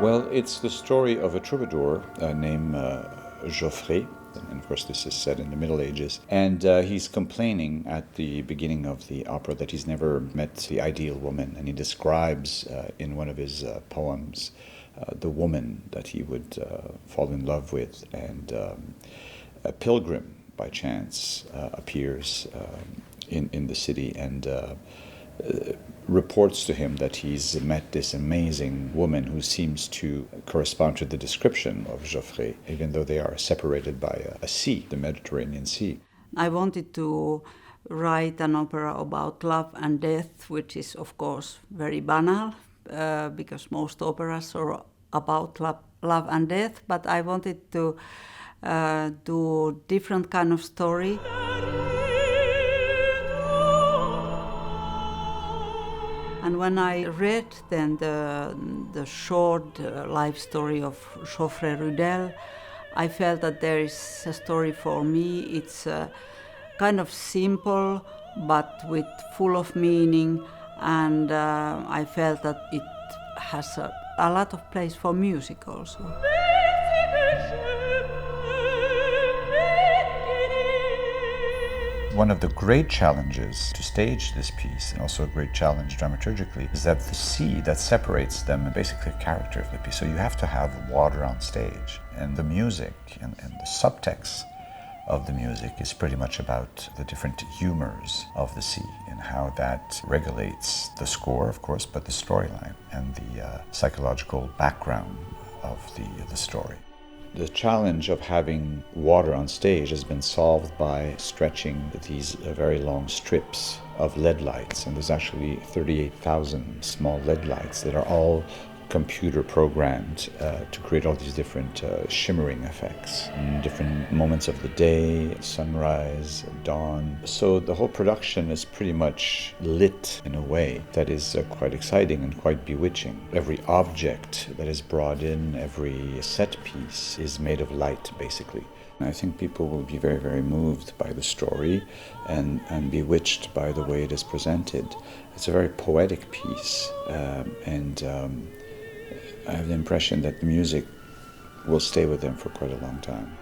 Well, it's the story of a troubadour named Geoffrey. And of course, this is set in the Middle Ages. And he's complaining at the beginning of the opera that he's never met the ideal woman. And he describes in one of his poems the woman that he would fall in love with. And a pilgrim, by chance, appears in the city and reports to him that he's met this amazing woman who seems to correspond to the description of Geoffrey, even though they are separated by a sea, the Mediterranean Sea. I wanted to write an opera about love and death, which is of course very banal, because most operas are about love and death, but I wanted to do different kind of story. And when I read then the short life story of Geoffrey Rudel, I felt that there is a story for me. It's kind of simple, but with full of meaning, and I felt that it has a lot of place for music also. One of the great challenges to stage this piece, and also a great challenge dramaturgically, is that the sea that separates them is basically a character of the piece. So you have to have water on stage. And the music and the subtext of the music is pretty much about the different humors of the sea and how that regulates the score, of course, but the storyline and the psychological background of the story. The challenge of having water on stage has been solved by stretching these very long strips of LED lights. And there's actually 38,000 small LED lights that are all computer programmed to create all these different shimmering effects in different moments of the day, sunrise, dawn. So the whole production is pretty much lit in a way that is quite exciting and quite bewitching. Every object that is brought in, every set piece is made of light, basically. I think people will be very, very moved by the story and bewitched by the way it is presented. It's a very poetic piece, and I have the impression that the music will stay with them for quite a long time.